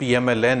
PMLN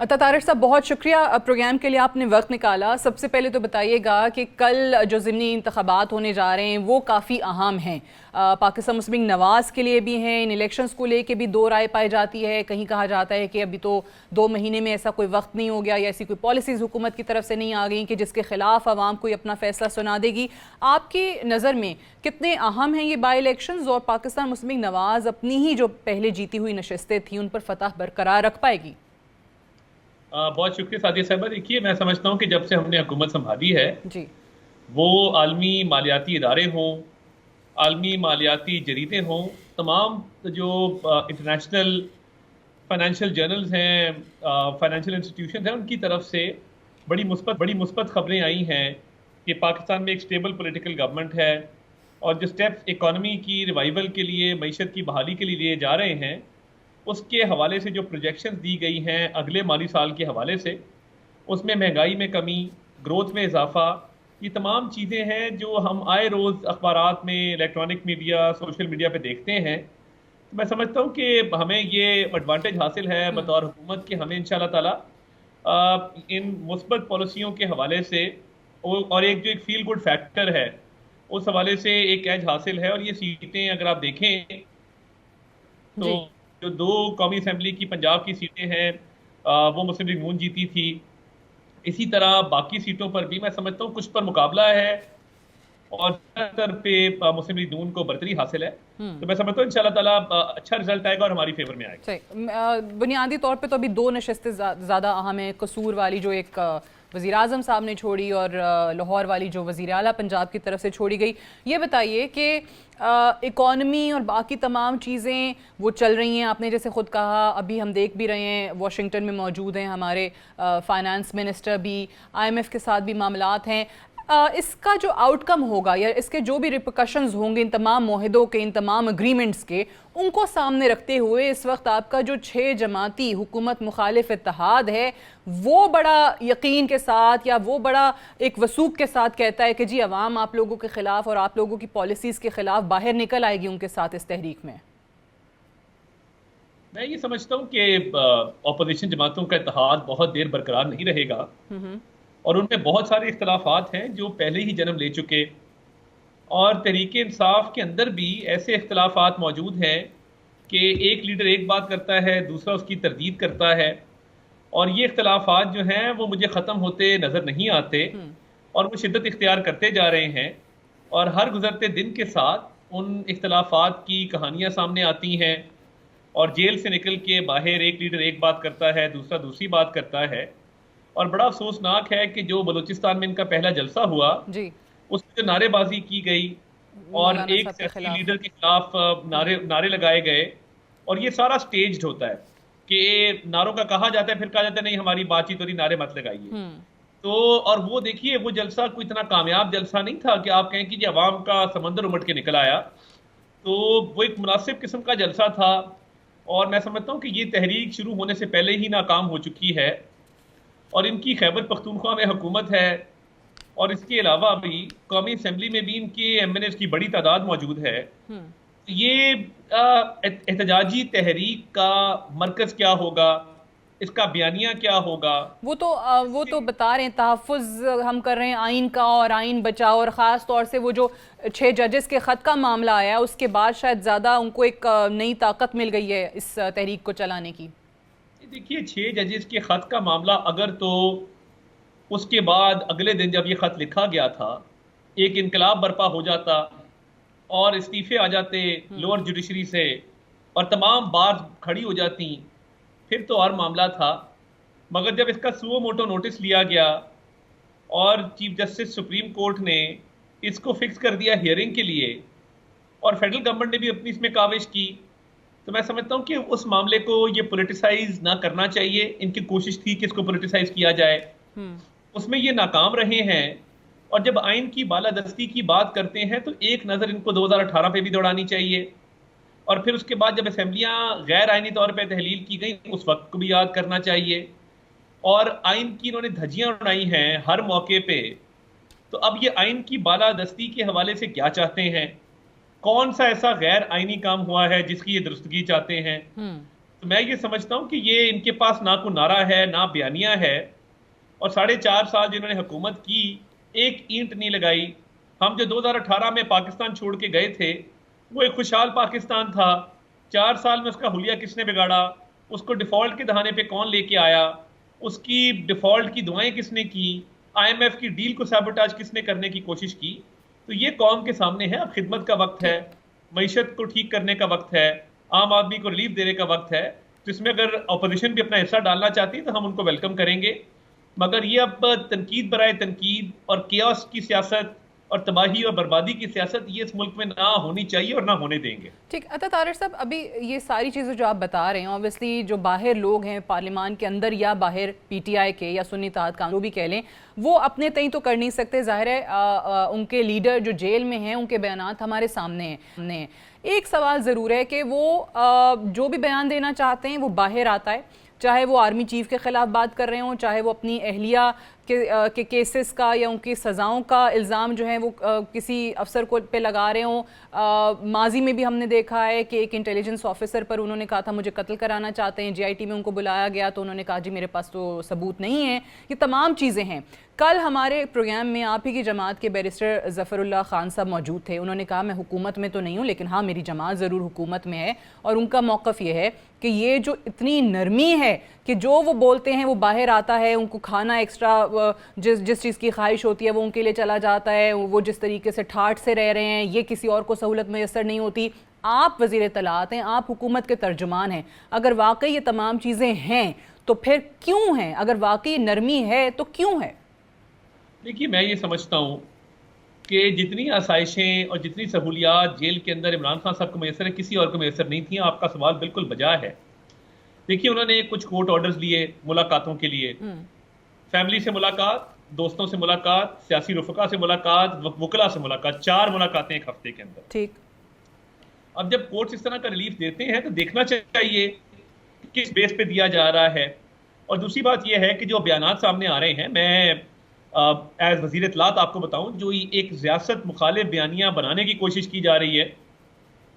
Tariq صاحب بہت شکریہ پروگرام کے لیے آپ نے وقت نکالا. سب سے پہلے تو بتائیے گا کہ کل جو ضمنی انتخابات ہونے جا رہے ہیں وہ کافی اہم ہیں, پاکستان مسلم لیگ نواز کے لیے بھی ہیں, ان الیکشنز کو لے کے بھی دو رائے پائی جاتی ہے. کہیں کہا جاتا ہے کہ ابھی تو 2 مہینے میں ایسا کوئی وقت نہیں ہو گیا یا ایسی کوئی پالیسیز حکومت کی طرف سے نہیں آ گئیں کہ جس کے خلاف عوام کوئی اپنا فیصلہ سنا دے گی. آپ کی نظر میں کتنے اہم ہیں یہ بائی الیکشنز, اور پاکستان مسلم لیگ نواز اپنی ہی جو پہلے جیتی ہوئی نشستیں تھیں ان پر فتح برقرار رکھ پائے گی؟ بہت شکریہ سعدیہ صاحبہ. دیکھیے, میں سمجھتا ہوں کہ جب سے ہم نے حکومت سنبھالی ہے جی, وہ عالمی مالیاتی ادارے ہوں, عالمی مالیاتی جریدے ہوں, تمام جو انٹرنیشنل فائنینشیل جرنلز ہیں, فائنینشیل انسٹیٹیوشنز ہیں, ان کی طرف سے بڑی مثبت خبریں آئی ہیں کہ پاکستان میں ایک سٹیبل پولیٹیکل گورنمنٹ ہے, اور جو سٹیپس اکانومی کی ریوائیول کے لیے, معیشت کی بحالی کے لیے لیے جا رہے ہیں, اس کے حوالے سے جو پروجیکشنز دی گئی ہیں اگلے مالی سال کے حوالے سے, اس میں مہنگائی میں کمی, گروتھ میں اضافہ, یہ تمام چیزیں ہیں جو ہم آئے روز اخبارات میں, الیکٹرانک میڈیا, سوشل میڈیا پہ دیکھتے ہیں. میں سمجھتا ہوں کہ ہمیں یہ ایڈوانٹیج حاصل ہے بطور حکومت کہ ہمیں انشاءاللہ تعالی ان مثبت پالیسیوں کے حوالے سے, اور ایک جو ایک فیل گڈ فیکٹر ہے اس حوالے سے ایک ایج حاصل ہے. اور یہ سیٹیں اگر آپ دیکھیں تو جو 2 قومی اسمبلی کی پنجاب کی سیٹیں ہیں وہ مسلم لیگ نون جیتی تھی. اسی طرح باقی سیٹوں پر بھی میں سمجھتا ہوں کچھ پر مقابلہ ہے, اور زیادہ تر پہ مسلم لیگ نون کو برتری حاصل ہے. تو میں سمجھتا ہوں انشاءاللہ تعالیٰ اچھا رزلٹ آئے گا اور ہماری فیور میں آئے گا. صحیح. بنیادی طور پہ تو ابھی 2 نشستیں زیادہ اہم ہیں, قصور والی جو ایک وزیر اعظم صاحب نے چھوڑی, اور لاہور والی جو وزیر اعلیٰ پنجاب کی طرف سے چھوڑی گئی. یہ بتائیے کہ اکانومی اور باقی تمام چیزیں وہ چل رہی ہیں, آپ نے جیسے خود کہا, ابھی ہم دیکھ بھی رہے ہیں واشنگٹن میں موجود ہیں ہمارے فائنانس منسٹر بھی, IMF کے ساتھ بھی معاملات ہیں. اس کا جو آؤٹ کم ہوگا یا اس کے جو بھی ریپرکشنز ہوں گے ان تمام معاہدوں کے, ان تمام اگریمنٹس کے, ان کو سامنے رکھتے ہوئے اس وقت آپ کا جو 6 جماعتی حکومت مخالف اتحاد ہے وہ بڑا یقین کے ساتھ یا وہ بڑا ایک وثوق کے ساتھ کہتا ہے کہ جی عوام آپ لوگوں کے خلاف اور آپ لوگوں کی پالیسیز کے خلاف باہر نکل آئے گی ان کے ساتھ اس تحریک میں. میں یہ سمجھتا ہوں کہ اپوزیشن جماعتوں کا اتحاد بہت دیر برقرار نہیں رہے گا, اور ان میں بہت سارے اختلافات ہیں جو پہلے ہی جنم لے چکے, اور تحریک انصاف کے اندر بھی ایسے اختلافات موجود ہیں کہ ایک لیڈر ایک بات کرتا ہے, دوسرا اس کی تردید کرتا ہے, اور یہ اختلافات جو ہیں وہ مجھے ختم ہوتے نظر نہیں آتے, اور وہ شدت اختیار کرتے جا رہے ہیں, اور ہر گزرتے دن کے ساتھ ان اختلافات کی کہانیاں سامنے آتی ہیں, اور جیل سے نکل کے باہر ایک لیڈر ایک بات کرتا ہے, دوسرا دوسری بات کرتا ہے. اور بڑا افسوسناک ہے کہ جو بلوچستان میں ان کا پہلا جلسہ ہوا اس میں جو نعرے بازی کی گئی اور ایک سیاسی لیڈر کے خلاف نعرے لگائے گئے, اور یہ سارا سٹیجڈ ہوتا ہے کہ نعروں کا کہا جاتا ہے, پھر کہا جاتا ہے نہیں ہماری بات چیت ہو رہی, نعرے مت لگائیے. تو اور وہ دیکھیے وہ جلسہ کوئی اتنا کامیاب جلسہ نہیں تھا کہ آپ کہیں کہ عوام کا سمندر امٹ کے نکل آیا. تو وہ ایک مناسب قسم کا جلسہ تھا, اور میں سمجھتا ہوں کہ یہ تحریک شروع ہونے سے پہلے ہی ناکام ہو چکی ہے, اور ان کی خیبر پختونخوا میں حکومت ہے, اور اس کے علاوہ بھی قومی اسمبلی میں بھی ان کے MNAs کی بڑی تعداد موجود ہے. یہ احتجاجی تحریک کا مرکز کیا ہوگا, اس کا بیانیہ کیا ہوگا, وہ تو بتا رہے ہیں تحفظ ہم کر رہے ہیں آئین کا, اور آئین بچاؤ, اور خاص طور سے وہ جو 6 ججز کے خط کا معاملہ آیا اس کے بعد شاید زیادہ ان کو ایک نئی طاقت مل گئی ہے اس تحریک کو چلانے کی. دیکھیے 6 ججز کے خط کا معاملہ, اگر تو اس کے بعد اگلے دن جب یہ خط لکھا گیا تھا ایک انقلاب برپا ہو جاتا اور استعفے آ جاتے لوور جوڈیشری سے اور تمام بار کھڑی ہو جاتی, پھر تو اور معاملہ تھا. مگر جب اس کا سو موٹو نوٹس لیا گیا اور چیف جسٹس سپریم کورٹ نے اس کو فکس کر دیا ہیئرنگ کے لیے, اور فیڈرل گورنمنٹ نے بھی اپنی اس میں کاوش کی, تو میں سمجھتا ہوں کہ اس معاملے کو یہ پولیٹیسائز نہ کرنا چاہیے. ان کی کوشش تھی کہ اس کو پولیٹیسائز کیا جائے, اس میں یہ ناکام رہے ہیں. اور جب آئین کی بالادستی کی بات کرتے ہیں تو ایک نظر ان کو 2018 پہ بھی دوڑانی چاہیے, اور پھر اس کے بعد جب اسمبلیاں غیر آئینی طور پہ تحلیل کی گئی اس وقت کو بھی یاد کرنا چاہیے. اور آئین کی انہوں نے دھجیاں اڑائی ہیں ہر موقع پہ. تو اب یہ آئین کی بالادستی کے حوالے سے کیا چاہتے ہیں, کون سا ایسا غیر آئینی کام ہوا ہے جس کی یہ درستگی چاہتے ہیں. تو میں یہ سمجھتا ہوں کہ یہ ان کے پاس نہ کوئی نعرہ ہے نہ بیانیہ ہے، اور 4.5 سال جنہوں نے حکومت کی ایک اینٹ نہیں لگائی. ہم جو 2018 میں پاکستان چھوڑ کے گئے تھے وہ ایک خوشحال پاکستان تھا. 4 سال میں اس کا حلیہ کس نے بگاڑا؟ اس کو ڈیفالٹ کے دہانے پہ کون لے کے آیا؟ اس کی ڈیفالٹ کی دعائیں کس نے کی؟ IMF کی ڈیل کو سیبوٹاج کس نے کرنے کی کوشش کی؟ تو یہ قوم کے سامنے ہے. اب خدمت کا وقت ہے، معیشت کو ٹھیک کرنے کا وقت ہے، عام آدمی کو ریلیف دینے کا وقت ہے. تو اس میں اگر اپوزیشن بھی اپنا حصہ ڈالنا چاہتی ہے تو ہم ان کو ویلکم کریں گے. مگر یہ اب تنقید برائے تنقید اور کیاس کی سیاست اور تباہی اور بربادی کی سیاست یہ اس ملک میں نہ ہونی چاہیے اور نہ ہونے دیں گے. ٹھیک. عطا طارق صاحب، ابھی یہ ساری چیزیں جو آپ بتا رہے ہیں، اوبیسلی جو باہر لوگ ہیں پارلیمان کے اندر یا باہر PTI کے یا سنی اتحاد کانگریس جو بھی کہہ لیں، وہ اپنے تئیں تو کر نہیں سکتے. ظاہر ہے ان کے لیڈر جو جیل میں ہیں ان کے بیانات ہمارے سامنے ہیں. ایک سوال ضرور ہے کہ وہ جو بھی بیان دینا چاہتے ہیں وہ باہر آتا ہے، چاہے وہ آرمی چیف کے خلاف بات کر رہے ہوں، چاہے وہ اپنی اہلیہ کے کیسز کا یا ان کی سزاؤں کا الزام جو ہے وہ کسی افسر کو پہ لگا رہے ہوں. ماضی میں بھی ہم نے دیکھا ہے کہ ایک انٹیلیجنس آفیسر پر انہوں نے کہا تھا مجھے قتل کرانا چاہتے ہیں. GIT میں ان کو بلایا گیا تو انہوں نے کہا جی میرے پاس تو ثبوت نہیں ہے. یہ تمام چیزیں ہیں. کل ہمارے پروگرام میں آپ ہی کی جماعت کے بیرسٹر ظفر اللہ خان صاحب موجود تھے. انہوں نے کہا میں حکومت میں تو نہیں ہوں لیکن ہاں میری جماعت ضرور حکومت میں ہے، اور ان کا موقف یہ ہے کہ یہ جو اتنی نرمی ہے کہ جو وہ بولتے ہیں وہ باہر آتا ہے. ان کو کھانا ایکسٹرا جس چیز کی خواہش ہوتی ہے وہ ان کے لیے چلا جاتا ہے. وہ جس طریقے سے ٹھاٹ سے رہ رہے ہیں یہ کسی اور کو سہولت میسر نہیں ہوتی. آپ وزیر اطلاعات ہیں، آپ حکومت کے ترجمان ہیں. اگر واقعی یہ تمام چیزیں ہیں تو پھر کیوں ہیں؟ اگر واقعی نرمی ہے تو کیوں ہے؟ دیکھیے میں یہ سمجھتا ہوں کہ جتنی آسائشیں اور جتنی سہولیات جیل کے اندر عمران خان صاحب کو میسر ہے کسی اور کو میسر نہیں تھیں. آپ کا سوال بالکل بجا ہے. دیکھیے انہوں نے کچھ کورٹ آرڈرز لیے ملاقاتوں کے لیے، فیملی سے ملاقات، دوستوں سے ملاقات، سیاسی رفقا سے ملاقات، وکلا سے ملاقات، 4 ملاقاتیں ایک ہفتے کے اندر. ٹھیک. اب جب کورٹس اس طرح کا ریلیف دیتے ہیں تو دیکھنا چاہیے کس بیس پہ دیا جا رہا ہے. اور دوسری بات یہ ہے کہ جو بیانات سامنے آ رہے ہیں، میں ایز وزیر اطلاعات آپ کو بتاؤں، جو ایک ریاست مخالف بیانیہ بنانے کی کوشش کی جا رہی ہے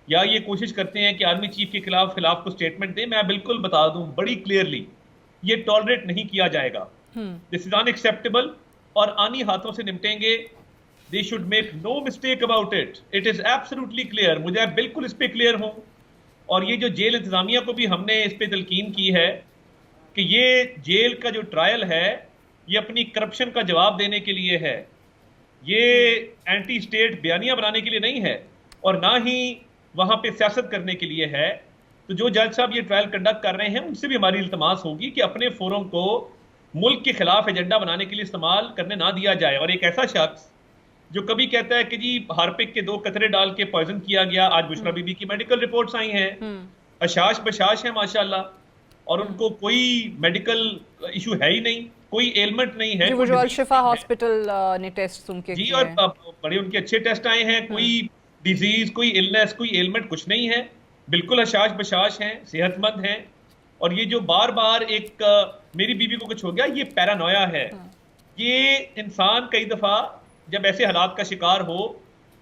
یا یہ کوشش کرتے ہیں کہ آرمی چیف کے خلاف کو سٹیٹمنٹ دیں، میں بالکل بتا دوں بڑی کلیئرلی یہ ٹالریٹ نہیں کیا جائے گا. دس از ان ایکسیپٹیبل اور آنی ہاتھوں سے نمٹیں گے. They should make no mistake about it. It is absolutely clear. مجھے بالکل اس پہ کلیئر ہوں. اور یہ جو جیل انتظامیہ کو بھی ہم نے اس پہ تلقین کی ہے کہ یہ جیل کا جو ٹرائل ہے یہ اپنی کرپشن کا جواب دینے کے لیے ہے، یہ اینٹی اسٹیٹ بیانیہ بنانے کے لیے نہیں ہے اور نہ ہی وہاں پہ سیاست کرنے کے لیے ہے. تو جو جج صاحب یہ ٹرائل کنڈکٹ کر رہے ہیں ان سے بھی ہماری التماس ہوگی کہ اپنے فورم کو ملک کے خلاف ایجنڈا بنانے کے لیے استعمال کرنے نہ دیا جائے. اور ایک ایسا شخص جو کبھی کہتا ہے کہ جی ہارپک کے 2 قطرے ڈال کے پوائزن کیا گیا، آج بشرا بی بی کی میڈیکل رپورٹس آئی ہیں، اشاش بشاش ہیں ماشاءاللہ، اور ان کو کوئی میڈیکل ایشو ہے ہی نہیں، کوئی ایلمنٹ نہیں ہے. جو الشفا ہاسپٹل نے ٹیسٹ ان کے جی اور بڑے ان کے اچھے ٹیسٹ آئے ہیں، کوئی ڈیزیز، کوئی النس، کوئی ایلمنٹ کچھ نہیں ہے، بالکل اشاش بشاش ہیں، صحت مند ہیں. اور یہ جو بار بار ایک میری بیوی کو کچھ ہو گیا، یہ پیرانویا ہے. یہ انسان کئی دفعہ جب ایسے حالات کا شکار ہو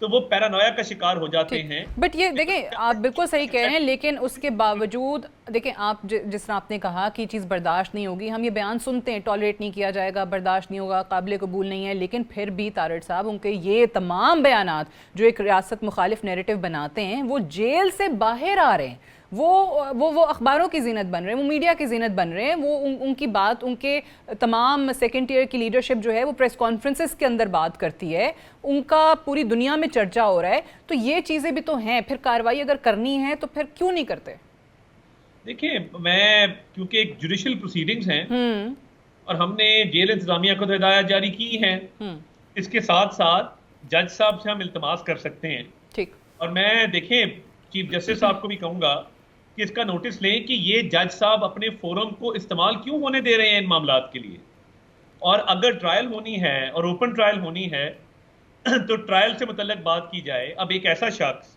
تو وہ پیرانویا کا شکار ہو جاتے ہیں. بٹ یہ دیکھیں آپ بالکل صحیح کہہ رہے ہیں، لیکن اس کے باوجود دیکھیں آپ جس طرح آپ نے کہا کہ چیز برداشت نہیں ہوگی، ہم یہ بیان سنتے ہیں ٹالریٹ نہیں کیا جائے گا، برداشت نہیں ہوگا، قابل قبول نہیں ہے، لیکن پھر بھی طارق صاحب ان کے یہ تمام بیانات جو ایک ریاست مخالف نیریٹو بناتے ہیں وہ جیل سے باہر آ رہے ہیں، وہ اخباروں کی زینت بن رہے ہیں، وہ میڈیا کی زینت بن رہے ہیں. وہ ان کی بات، ان کے تمام سیکنڈ ٹیئر کی لیڈرشپ جو ہے وہ پریس کانفرنسز کے اندر بات کرتی ہے، ان کا پوری دنیا میں چرچا ہو رہا ہے. تو یہ چیزیں بھی تو ہیں، پھر کارروائی اگر کرنی ہے تو پھر کیوں نہیں کرتے؟ دیکھیں میں کیونکہ ایک جوڈیشل پروسیڈنگز ہیں اور ہم نے جیل انتظامیہ کو تو ہدایات جاری کی ہیں، اس کے ساتھ ساتھ جج صاحب سے ہم التماس کر سکتے ہیں. ٹھیک. اور میں دیکھیں چیف جسٹس صاحب کو بھی کہوں گا کہ اس کا نوٹس لیں کہ یہ جج صاحب اپنے فورم کو استعمال کیوں ہونے دے رہے ہیں ان معاملات کے لیے. اور اگر ٹرائل ہونی ہے اور اوپن ٹرائل ہونی ہے تو ٹرائل سے متعلق بات کی جائے. اب ایک ایسا شخص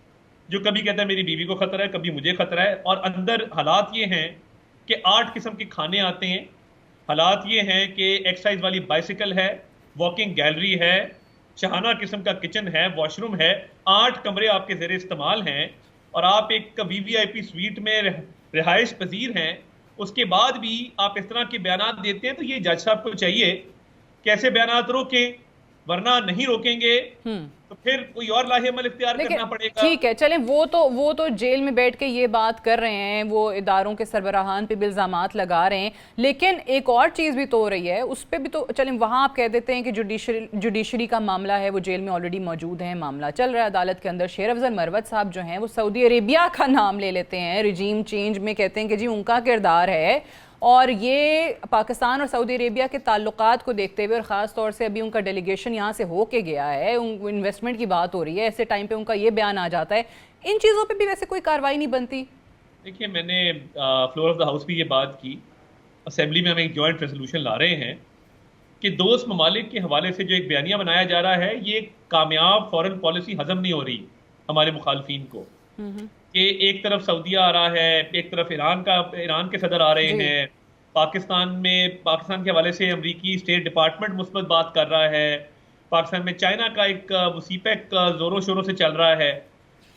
جو کبھی کہتا ہے میری بیوی کو خطرہ ہے، کبھی مجھے خطرہ ہے، اور اندر حالات یہ ہیں کہ 8 قسم کے کھانے آتے ہیں، حالات یہ ہیں کہ ایکسرسائز والی بائسیکل ہے، واکنگ گیلری ہے، شہانہ قسم کا کچن ہے، واش روم ہے، 8 کمرے آپ کے زیر استعمال ہیں، اور آپ ایک وی وی آئی پی سویٹ میں رہائش پذیر ہیں، اس کے بعد بھی آپ اس طرح کے بیانات دیتے ہیں، تو یہ جج صاحب کو چاہیے کہ ایسے بیانات روکیں، ورنہ نہیں روکیں گے تو پھر کوئی اور لاہے عمل اختیار کرنا پڑے گا۔ ٹھیک ہے، چلیں وہ تو جیل میں بیٹھ کے یہ بات کر رہے ہیں، وہ اداروں کے سربراہان پہ بھی الزامات لگا رہے ہیں، لیکن ایک اور چیز بھی تو ہو رہی ہے، اس پہ بھی تو چلیں وہاں آپ کہہ دیتے ہیں کہ جوڈیشری کا معاملہ ہے، وہ جیل میں آلریڈی موجود ہیں، معاملہ چل رہا ہے عدالت کے اندر۔ شیر افضل مروت صاحب جو ہیں وہ سعودی عربیہ کا نام لے لیتے ہیں رجیم چینج میں، کہتے ہیں کہ جی ان کا کردار ہے، اور یہ پاکستان اور سعودی عربیہ کے تعلقات کو دیکھتے ہوئے، اور خاص طور سے ابھی ان کا ڈیلیگیشن یہاں سے ہو کے گیا ہے، انویسٹمنٹ کی بات ہو رہی ہے، ایسے ٹائم پہ ان کا یہ بیان آ جاتا ہے، ان چیزوں پہ بھی ویسے کوئی کارروائی نہیں بنتی؟ دیکھیے، میں نے فلور آف دا ہاؤس بھی یہ بات کی، اسمبلی میں ہم ایک جوائنٹ ریزولوشن لا رہے ہیں کہ دوست ممالک کے حوالے سے جو ایک بیانیہ بنایا جا رہا ہے، یہ کامیاب فورن پالیسی ہضم نہیں ہو رہی ہمارے مخالفین کو، کہ ایک طرف سعودیہ آ رہا ہے، ایک طرف ایران کے صدر آ رہے ہیں، پاکستان کے حوالے سے امریکی اسٹیٹ ڈپارٹمنٹ مثبت بات کر رہا ہے، پاکستان میں چائنا کا ایک وسیپیک زوروں شوروں سے چل رہا ہے،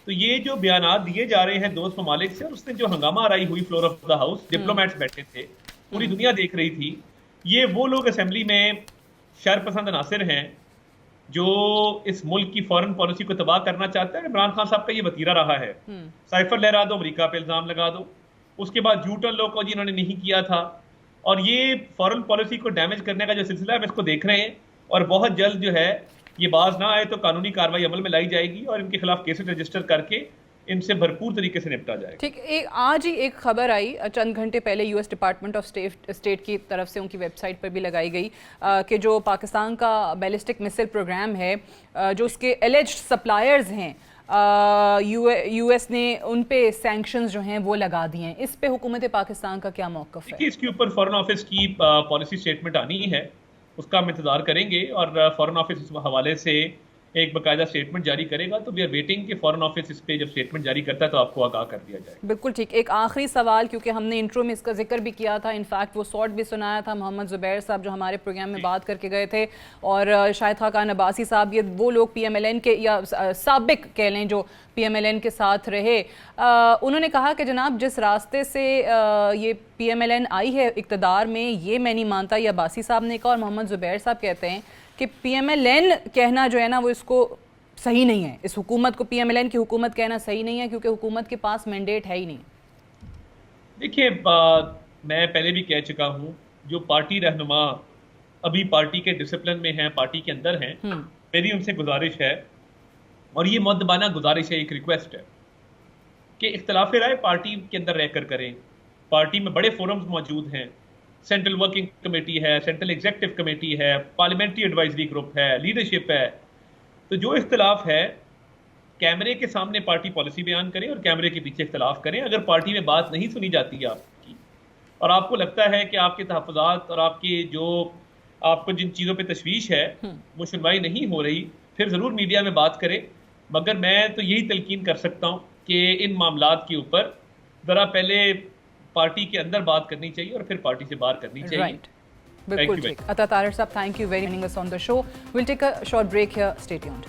تو یہ جو بیانات دیے جا رہے ہیں دوست ممالک سے، اور اس نے جو ہنگامہ آرائی ہوئی floor of the house, diplomats بیٹھے تھے، پوری دنیا دیکھ رہی تھی، یہ وہ لوگ اسمبلی میں شر پسند عناصر ہیں جو اس ملک کی فورن پالیسی کو تباہ کرنا چاہتے ہیں۔ عمران خان صاحب کا یہ وتیرہ رہا ہے، سائفر لہرا دو، امریکہ پہ الزام لگا دو، اس کے بعد جھوٹن لوگ کو جنہوں نے نہیں کیا تھا، اور یہ فورن پالیسی کو ڈیمیج کرنے کا جو سلسلہ ہے ہم اس کو دیکھ رہے ہیں، اور بہت جلد جو ہے یہ باز نہ آئے تو قانونی کارروائی عمل میں لائی جائے گی، اور ان کے خلاف کیسز رجسٹر کر کے ان سے بھرپور طریقے سے نپٹا جائے گا۔ ٹھیک، آج ہی ایک خبر آئی چند گھنٹے پہلے، U S department of state کی طرف سے ان کی ویب سائٹ پر بھی لگائی گئی کہ جو پاکستان کا بیلسٹک میسل پروگرام ہے، جو اس کے ایلیجڈ سپلائرز ہیں، یو ایس نے ان پہ سینکشنز جو ہیں وہ لگا دیے ہیں، اس پہ حکومت پاکستان کا کیا موقف ہے؟ اس کے اوپر فورن آفس کی پالیسی سٹیٹمنٹ آنی ہے، اس کا ہم انتظار کریں گے، اور فورن آفس اس حوالے سے ایک باقاعدہ سٹیٹمنٹ جاری کرے گا، تو وی آر ویٹنگ کہ فورن آفس اس پہ جب سٹیٹمنٹ جاری کرتا ہے تو آپ کو آگاہ کر دیا جائے۔ بالکل ٹھیک، ایک آخری سوال، کیونکہ ہم نے انٹرو میں اس کا ذکر بھی کیا تھا، انفیکٹ وہ سارٹ بھی سنایا تھا، محمد زبیر صاحب جو ہمارے پروگرام میں بات کر کے گئے تھے، اور شاہد خاقان عباسی صاحب، یہ وہ لوگ پی ایم ایل این کے یا سابق کہہ لیں جو پی ایم ایل این کے ساتھ رہے، انہوں نے کہا کہ جناب جس راستے سے یہ پی ایم ایل این آئی ہے اقتدار میں، یہ میں نہیں مانتا، یہ عباسی صاحب نے کہا، اور محمد زبیر صاحب کہتے ہیں کہ پی ایم ایل این کہنا جو ہے نا وہ اس کو صحیح نہیں ہے، اس حکومت کو پی ایم ایل این کی حکومت کہنا صحیح نہیں ہے، کیونکہ حکومت کے پاس مینڈیٹ ہے ہی نہیں۔ دیکھیے، میں پہلے بھی کہہ چکا ہوں، جو پارٹی رہنما ابھی پارٹی کے ڈسپلن میں ہیں، پارٹی کے اندر ہیں، میری ان سے گزارش ہے، اور یہ مؤدبانہ گزارش ہے، ایک ریکویسٹ ہے کہ اختلاف رائے پارٹی کے اندر رہ کر کریں۔ پارٹی میں بڑے فورمز موجود ہیں، سینٹرل ورکنگ کمیٹی ہے، سینٹرل ایگزیکٹو کمیٹی ہے، پارلیمنٹری ایڈوائزری گروپ ہے، لیڈرشپ ہے، تو جو اختلاف ہے کیمرے کے سامنے پارٹی پالیسی بیان کریں اور کیمرے کے پیچھے اختلاف کریں۔ اگر پارٹی میں بات نہیں سنی جاتی ہے آپ کی، اور آپ کو لگتا ہے کہ آپ کے تحفظات اور آپ کو جن چیزوں پہ تشویش ہے وہ سنوائی نہیں ہو رہی، پھر ضرور میڈیا میں بات کریں، مگر میں تو یہی تلقین کر سکتا ہوں کہ ان معاملات کے اوپر ذرا پہلے پارٹی کے اندر بات کرنی چاہیے اور پھر پارٹی سے باہر کرنی چاہیے۔ بالکل ٹھیک، عطا طاہر صاحب، thank you very much on the show. We'll take a short break here. Stay tuned.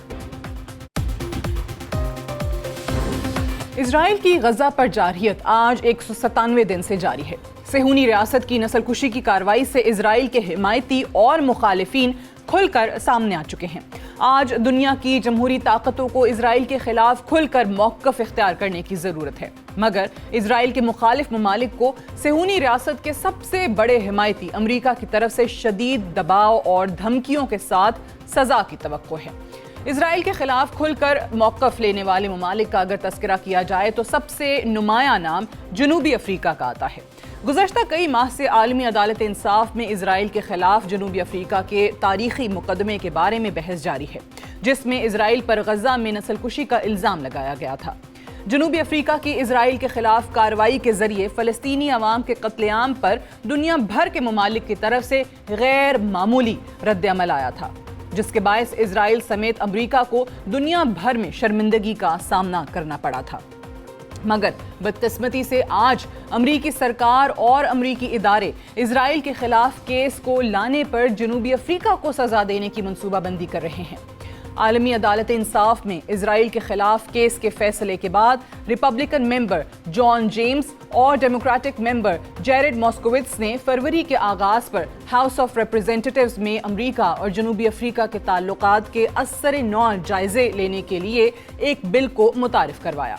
اسرائیل کی غزہ پر جارحیت آج 197 دن سے جاری ہے۔ صہیونی ریاست کی نسل کشی کی کارروائی سے اسرائیل کے حمایتی اور مخالفین کھل کر سامنے آ چکے ہیں۔ آج دنیا کی جمہوری طاقتوں کو اسرائیل کے خلاف کھل کر موقف اختیار کرنے کی ضرورت ہے، مگر اسرائیل کے مخالف ممالک کو صہیونی ریاست کے سب سے بڑے حمایتی امریکہ کی طرف سے شدید دباؤ اور دھمکیوں کے ساتھ سزا کی توقع ہے۔ اسرائیل کے خلاف کھل کر موقف لینے والے ممالک کا اگر تذکرہ کیا جائے تو سب سے نمایاں نام جنوبی افریقہ کا آتا ہے۔ گزشتہ کئی ماہ سے عالمی عدالت انصاف میں اسرائیل کے خلاف جنوبی افریقہ کے تاریخی مقدمے کے بارے میں بحث جاری ہے، جس میں اسرائیل پر غزہ میں نسل کشی کا الزام لگایا گیا تھا۔ جنوبی افریقہ کی اسرائیل کے خلاف کارروائی کے ذریعے فلسطینی عوام کے قتل عام پر دنیا بھر کے ممالک کی طرف سے غیر معمولی رد عمل آیا تھا، جس کے باعث اسرائیل سمیت امریکہ کو دنیا بھر میں شرمندگی کا سامنا کرنا پڑا تھا۔ مگر بدقسمتی سے آج امریکی سرکار اور امریکی ادارے اسرائیل کے خلاف کیس کو لانے پر جنوبی افریقہ کو سزا دینے کی منصوبہ بندی کر رہے ہیں۔ عالمی عدالت انصاف میں اسرائیل کے خلاف کیس کے فیصلے کے بعد ریپبلکن ممبر جان جیمز اور ڈیموکریٹک ممبر جیرڈ ماسکووٹس نے فروری کے آغاز پر ہاؤس آف ریپرزینٹیٹیوز میں امریکہ اور جنوبی افریقہ کے تعلقات کے اثر نو جائزے لینے کے لیے ایک بل کو متعارف کروایا۔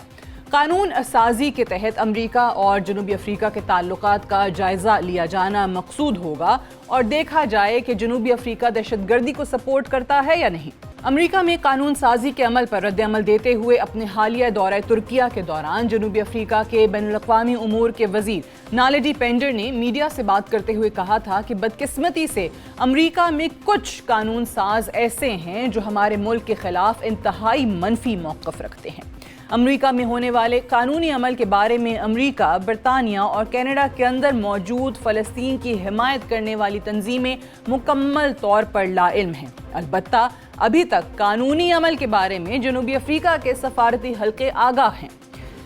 قانون سازی کے تحت امریکہ اور جنوبی افریقہ کے تعلقات کا جائزہ لیا جانا مقصود ہوگا اور دیکھا جائے کہ جنوبی افریقہ دہشت گردی کو سپورٹ کرتا ہے یا نہیں۔ امریکہ میں قانون سازی کے عمل پر رد عمل دیتے ہوئے اپنے حالیہ دورہ ترکیہ کے دوران جنوبی افریقہ کے بین الاقوامی امور کے وزیر نالیڈی پینڈر نے میڈیا سے بات کرتے ہوئے کہا تھا کہ بدقسمتی سے امریکہ میں کچھ قانون ساز ایسے ہیں جو ہمارے ملک کے خلاف انتہائی منفی موقف رکھتے ہیں۔ امریکہ میں ہونے والے قانونی عمل کے بارے میں امریکہ، برطانیہ اور کینیڈا کے اندر موجود فلسطین کی حمایت کرنے والی تنظیمیں مکمل طور پر لا علم ہیں۔ البتہ ابھی تک قانونی عمل کے بارے میں جنوبی افریقہ کے سفارتی حلقے آگاہ ہیں۔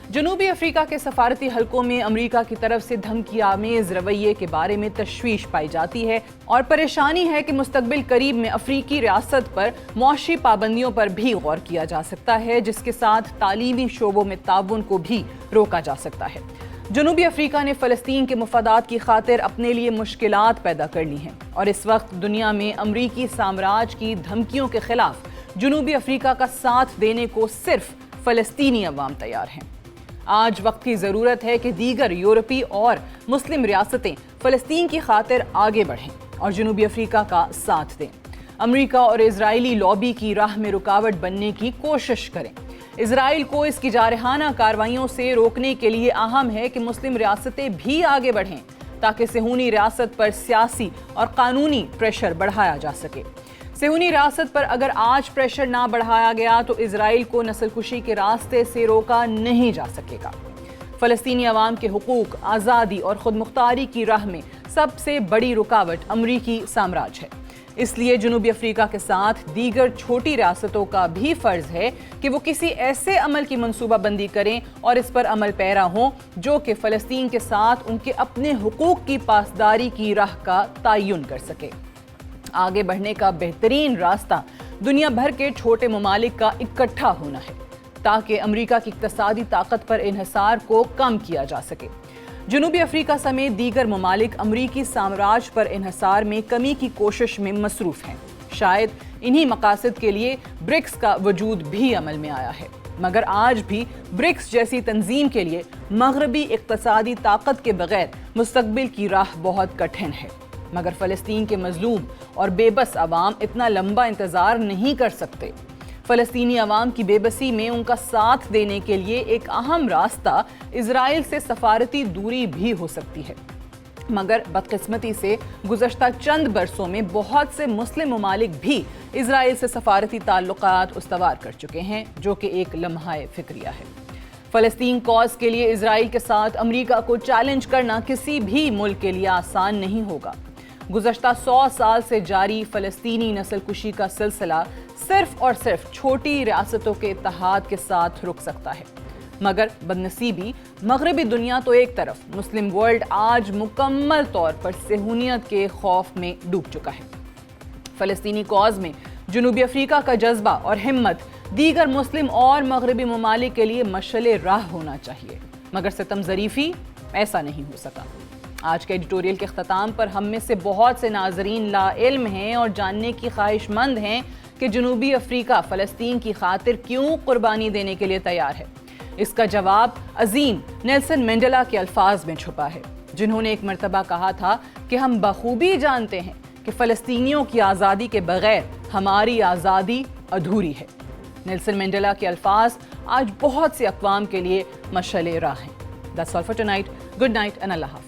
جنوبی افریقہ کے سفارتی حلقوں میں امریکہ کی طرف سے دھمکی آمیز رویے کے بارے میں تشویش پائی جاتی ہے اور پریشانی ہے کہ مستقبل قریب میں افریقی ریاست پر معاشی پابندیوں پر بھی غور کیا جا سکتا ہے، جس کے ساتھ تعلیمی شعبوں میں تعاون کو بھی روکا جا سکتا ہے۔ جنوبی افریقہ نے فلسطین کے مفادات کی خاطر اپنے لیے مشکلات پیدا کر لی ہیں اور اس وقت دنیا میں امریکی سامراج کی دھمکیوں کے خلاف جنوبی افریقہ کا ساتھ دینے کو صرف فلسطینی عوام تیار ہیں۔ آج وقت کی ضرورت ہے کہ دیگر یورپی اور مسلم ریاستیں فلسطین کی خاطر آگے بڑھیں اور جنوبی افریقہ کا ساتھ دیں۔ امریکہ اور اسرائیلی لابی کی راہ میں رکاوٹ بننے کی کوشش کریں۔ اسرائیل کو اس کی جارحانہ کارروائیوں سے روکنے کے لیے اہم ہے کہ مسلم ریاستیں بھی آگے بڑھیں تاکہ صہیونی ریاست پر سیاسی اور قانونی پریشر بڑھایا جا سکے۔ صہیونی ریاست پر اگر آج پریشر نہ بڑھایا گیا تو اسرائیل کو نسل کشی کے راستے سے روکا نہیں جا سکے گا۔ فلسطینی عوام کے حقوق، آزادی اور خود مختاری کی راہ میں سب سے بڑی رکاوٹ امریکی سامراج ہے۔ اس لیے جنوبی افریقہ کے ساتھ دیگر چھوٹی ریاستوں کا بھی فرض ہے کہ وہ کسی ایسے عمل کی منصوبہ بندی کریں اور اس پر عمل پیرا ہوں جو کہ فلسطین کے ساتھ ان کے اپنے حقوق کی پاسداری کی راہ کا تعین کر سکے۔ آگے بڑھنے کا بہترین راستہ دنیا بھر کے چھوٹے ممالک کا اکٹھا ہونا ہے تاکہ امریکہ کی اقتصادی طاقت پر انحصار کو کم کیا جا سکے۔ جنوبی افریقہ سمیت دیگر ممالک امریکی سامراج پر انحصار میں کمی کی کوشش میں مصروف ہیں۔ شاید انہی مقاصد کے لیے برکس کا وجود بھی عمل میں آیا ہے، مگر آج بھی برکس جیسی تنظیم کے لیے مغربی اقتصادی طاقت کے بغیر مستقبل کی راہ بہت کٹھن ہے۔ مگر فلسطین کے مظلوم اور بے بس عوام اتنا لمبا انتظار نہیں کر سکتے۔ فلسطینی عوام کی بے بسی میں ان کا ساتھ دینے کے لیے ایک اہم راستہ اسرائیل سے سفارتی دوری بھی ہو سکتی ہے، مگر بدقسمتی سے گزشتہ چند برسوں میں بہت سے مسلم ممالک بھی اسرائیل سے سفارتی تعلقات استوار کر چکے ہیں، جو کہ ایک لمحہ فکریہ ہے۔ فلسطین کاز کے لیے اسرائیل کے ساتھ امریکہ کو چیلنج کرنا کسی بھی ملک کے لیے آسان نہیں ہوگا۔ گزشتہ 100 سال سے جاری فلسطینی نسل کشی کا سلسلہ صرف اور صرف چھوٹی ریاستوں کے اتحاد کے ساتھ رک سکتا ہے، مگر بدنصیبی مغربی دنیا تو ایک طرف، مسلم ورلڈ آج مکمل طور پر صہیونیت کے خوف میں ڈوب چکا ہے۔ فلسطینی کاز میں جنوبی افریقہ کا جذبہ اور ہمت دیگر مسلم اور مغربی ممالک کے لیے مشعل راہ ہونا چاہیے، مگر ستم ظریفی ایسا نہیں ہو سکا۔ آج کے ایڈیٹوریل کے اختتام پر ہم میں سے بہت سے ناظرین لا علم ہیں اور جاننے کی خواہش مند ہیں کہ جنوبی افریقہ فلسطین کی خاطر کیوں قربانی دینے کے لیے تیار ہے۔ اس کا جواب عظیم نیلسن منڈیلا کے الفاظ میں چھپا ہے، جنہوں نے ایک مرتبہ کہا تھا کہ ہم بخوبی جانتے ہیں کہ فلسطینیوں کی آزادی کے بغیر ہماری آزادی ادھوری ہے۔ نیلسن منڈیلا کے الفاظ آج بہت سے اقوام کے لیے مشعل راہ ہیں۔ That's all for tonight. Good night and Allah Hafiz.